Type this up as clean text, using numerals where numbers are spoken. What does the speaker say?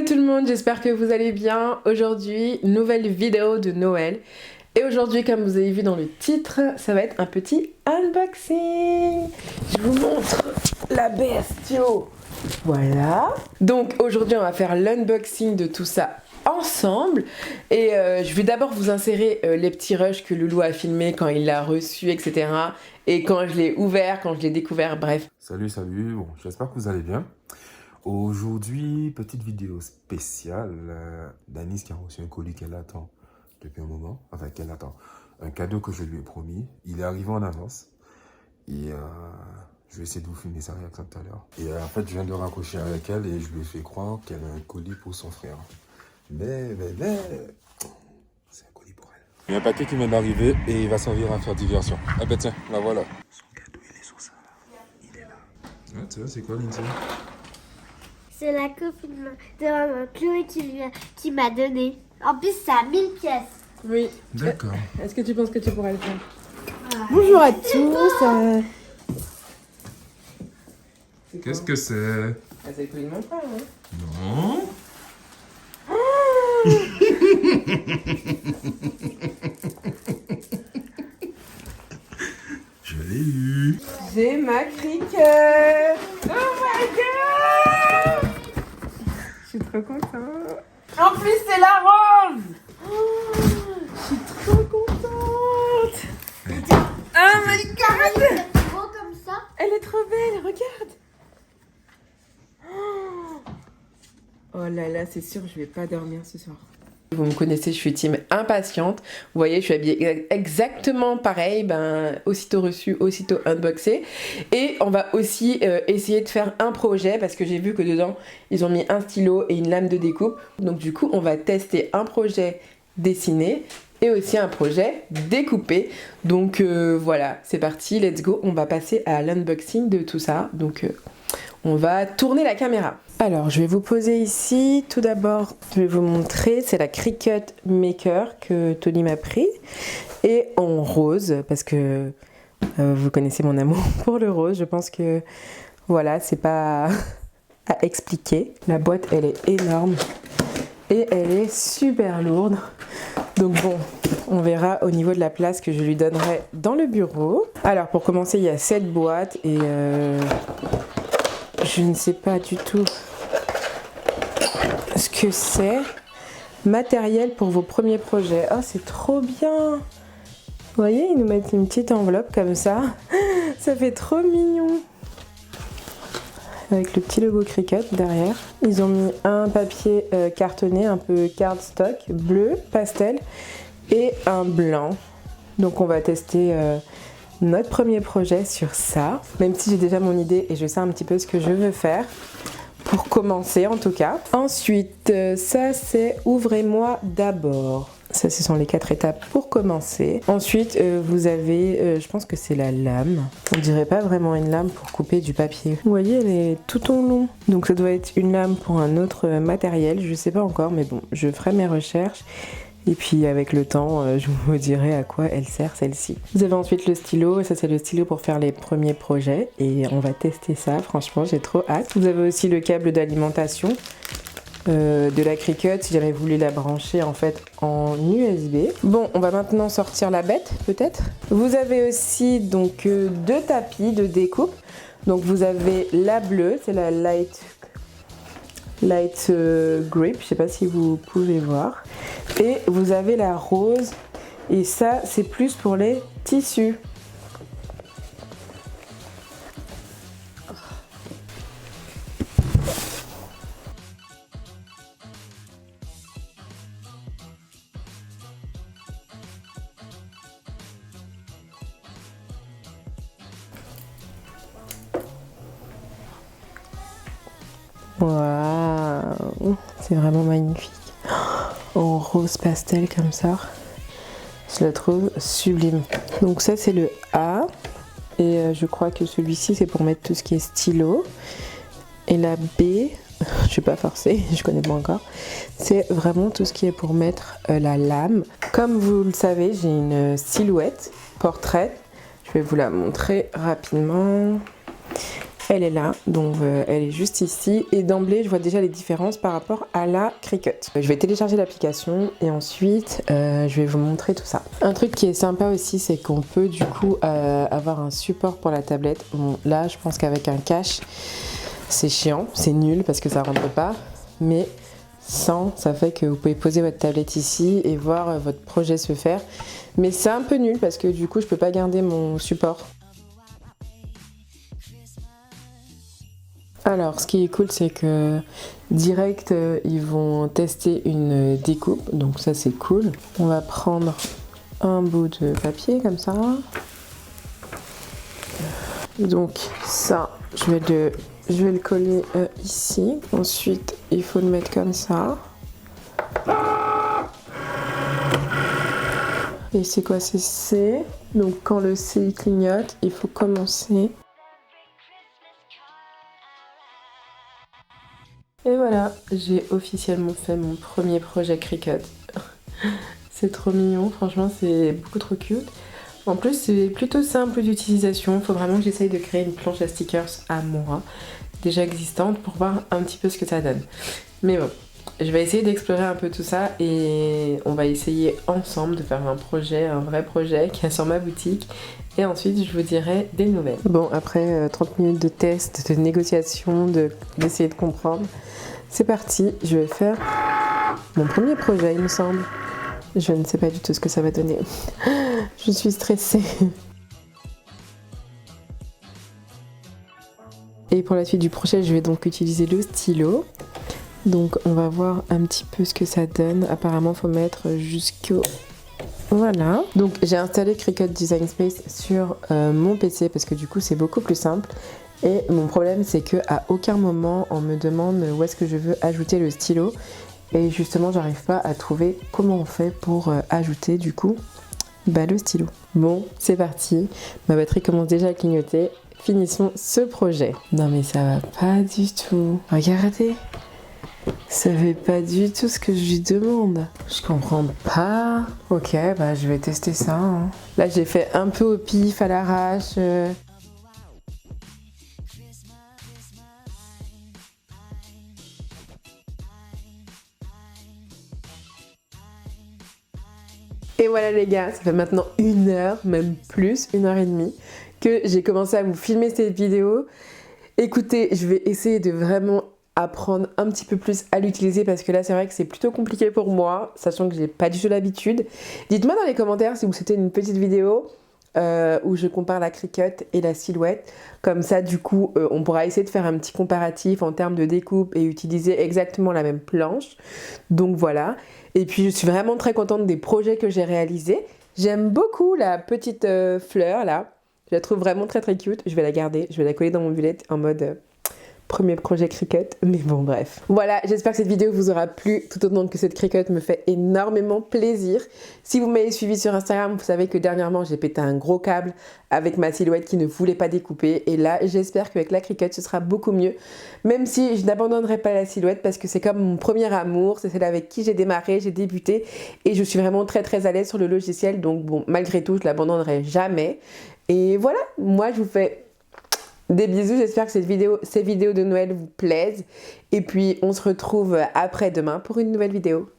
Hello tout le monde, j'espère que vous allez bien. Aujourd'hui, nouvelle vidéo de Noël. Et aujourd'hui, comme vous avez vu dans le titre, ça va être un petit unboxing. Je vous montre la bestio. Voilà. Donc aujourd'hui, on va faire l'unboxing de tout ça ensemble. Et je vais d'abord vous insérer les petits rushs que Loulou a filmé quand il l'a reçu, etc. Et quand je l'ai ouvert, quand je l'ai découvert, bref. Salut, bon, j'espère que vous allez bien. Aujourd'hui, petite vidéo spéciale d'Anis qui a reçu un colis qu'elle attend depuis un moment. Enfin, qu'elle attend. Un cadeau que je lui ai promis. Il est arrivé en avance. Et je vais essayer de vous filmer sa réaction tout à l'heure. Et en fait, je viens de raccrocher avec elle et je lui ai fait croire qu'elle a un colis pour son frère. Mais, c'est un colis pour elle. Il y a un paquet qui vient d'arriver et il va servir à faire diversion. Ah ben tiens, la voilà. Son cadeau, il est sur ça là. Il est là. Ah, tu vois, c'est quoi, Lindsay? C'est la copine de maman Chloé qui m'a donné. En plus, ça a 1000 pièces. Oui. D'accord. Est-ce que tu penses que tu pourrais le faire? Bonjour à tous. Qu'est-ce que c'est? C'est le colis de mon frère, hein? Non. Je l'ai eu. J'ai ma cricket. Oh my god! Je suis trop contente. En plus, c'est la rose. Oh, je suis trop contente. Oh my god! C'est beau comme ça. Elle est trop belle, regarde. Oh là là, c'est sûr, je vais pas dormir ce soir. Vous me connaissez, je suis team impatiente. Vous voyez, je suis habillée exactement pareil. Ben, aussitôt reçu, aussitôt unboxé. Et on va aussi essayer de faire un projet parce que j'ai vu que dedans, ils ont mis un stylo et une lame de découpe. Donc du coup, on va tester un projet dessiné et aussi un projet découpé. Donc voilà, c'est parti, let's go. On va passer à l'unboxing de tout ça. Donc on va tourner la caméra. Alors, je vais vous poser ici. Tout d'abord, je vais vous montrer. C'est la Cricut Maker que Tony m'a pris. Et en rose, parce que vous connaissez mon amour pour le rose. Je pense que, voilà, c'est pas à expliquer. La boîte, elle est énorme. Et elle est super lourde. Donc bon, on verra au niveau de la place que je lui donnerai dans le bureau. Alors, pour commencer, il y a cette boîte. Et je ne sais pas du tout ce que c'est. Matériel pour vos premiers projets. Oh, c'est trop bien. Vous voyez, ils nous mettent une petite enveloppe comme ça. Ça fait trop mignon. Avec le petit logo Cricut derrière. Ils ont mis un papier cartonné, un peu cardstock, bleu, pastel, et un blanc. Donc on va tester notre premier projet sur ça. Même si j'ai déjà mon idée et je sais un petit peu ce que je veux faire. Pour commencer en tout cas. Ensuite, ça c'est ouvrez-moi d'abord. Ça, ce sont les 4 étapes pour commencer. Ensuite, vous avez, je pense que c'est la lame. On dirait pas vraiment une lame pour couper du papier. Vous voyez, elle est tout en long. Donc ça doit être une lame pour un autre matériel. Je sais pas encore, mais bon, je ferai mes recherches. Et puis avec le temps, je vous dirai à quoi elle sert celle-ci. Vous avez ensuite le stylo, ça c'est le stylo pour faire les premiers projets. Et on va tester ça, franchement j'ai trop hâte. Vous avez aussi le câble d'alimentation de la Cricut, si jamais vous voulez la brancher en fait en USB. Bon, on va maintenant sortir la bête peut-être. Vous avez aussi donc 2 tapis de découpe. Donc vous avez la bleue, c'est la Light Grip, je sais pas si vous pouvez voir. Et vous avez la rose, et ça c'est plus pour les tissus. Waouh, c'est vraiment magnifique. En rose pastel comme ça. Je la trouve sublime. Donc ça c'est le A. Et je crois que celui-ci c'est pour mettre tout ce qui est stylo. Et la B, je suis pas forcée, je connais pas encore. C'est vraiment tout ce qui est pour mettre la lame. Comme vous le savez, j'ai une silhouette portrait. Je vais vous la montrer rapidement. elle est là, donc elle est juste ici. Et d'emblée, je vois déjà les différences par rapport à la Cricut. Je vais télécharger l'application et ensuite, je vais vous montrer tout ça. Un truc qui est sympa aussi, c'est qu'on peut du coup avoir un support pour la tablette. Bon, là, je pense qu'avec un cache, c'est chiant, c'est nul parce que ça rentre pas. Mais sans, ça fait que vous pouvez poser votre tablette ici et voir votre projet se faire. Mais c'est un peu nul parce que du coup, je peux pas garder mon support. Alors, ce qui est cool, c'est que direct, ils vont tester une découpe. Donc ça, c'est cool. On va prendre un bout de papier comme ça. Donc ça, je vais le coller ici. Ensuite, il faut le mettre comme ça. Et c'est quoi? C'est C. Donc quand le C clignote, il faut commencer. Et voilà, j'ai officiellement fait mon premier projet Cricut. C'est trop mignon, franchement c'est beaucoup trop cute. En plus c'est plutôt simple d'utilisation, il faut vraiment que j'essaye de créer une planche à stickers à moi, déjà existante, pour voir un petit peu ce que ça donne. Mais bon, je vais essayer d'explorer un peu tout ça et on va essayer ensemble de faire un projet, un vrai projet qui est sur ma boutique. Et ensuite, je vous dirai des nouvelles. Bon, après 30 minutes de test, de négociation, d'essayer de comprendre, c'est parti. Je vais faire mon premier projet, il me semble. Je ne sais pas du tout ce que ça va donner. Je suis stressée. Et pour la suite du projet, je vais donc utiliser le stylo. Donc, on va voir un petit peu ce que ça donne. Apparemment, il faut mettre jusqu'au... Voilà, donc j'ai installé Cricut Design Space sur mon PC parce que du coup c'est beaucoup plus simple. Et mon problème c'est que à aucun moment on me demande où est-ce que je veux ajouter le stylo. Et justement j'arrive pas à trouver comment on fait pour ajouter du coup le stylo. Bon, c'est parti, ma batterie commence déjà à clignoter. Finissons ce projet. Non mais ça va pas du tout. Regardez. Ça fait pas du tout ce que je lui demande. Je comprends pas. Ok, bah je vais tester ça. Hein. Là j'ai fait un peu au pif, à l'arrache. Et voilà les gars, ça fait maintenant 1 heure, même plus, 1h30, que j'ai commencé à vous filmer cette vidéo. Écoutez, je vais essayer de vraiment apprendre un petit peu plus à l'utiliser parce que là c'est vrai que c'est plutôt compliqué pour moi, sachant que j'ai pas du tout l'habitude. Dites-moi dans les commentaires si vous souhaitez une petite vidéo où je compare la Cricut et la Silhouette. Comme ça du coup on pourra essayer de faire un petit comparatif en termes de découpe et utiliser exactement la même planche. Donc voilà. Et puis je suis vraiment très contente des projets que j'ai réalisés. J'aime beaucoup la petite fleur là. Je la trouve vraiment très très cute. Je vais la garder, je vais la coller dans mon bullet en mode... premier projet Cricut, mais bon bref. Voilà, j'espère que cette vidéo vous aura plu tout autant que cette Cricut me fait énormément plaisir. Si vous m'avez suivi sur Instagram, vous savez que dernièrement j'ai pété un gros câble avec ma Silhouette qui ne voulait pas découper. Et là, j'espère qu'avec la Cricut ce sera beaucoup mieux. Même si je n'abandonnerai pas la Silhouette parce que c'est comme mon premier amour, c'est celle avec qui j'ai démarré, j'ai débuté. Et je suis vraiment très très à l'aise sur le logiciel. Donc bon, malgré tout, je ne l'abandonnerai jamais. Et voilà, moi je vous fais... des bisous, j'espère que ces vidéos de Noël vous plaisent. Et puis on se retrouve après-demain pour une nouvelle vidéo.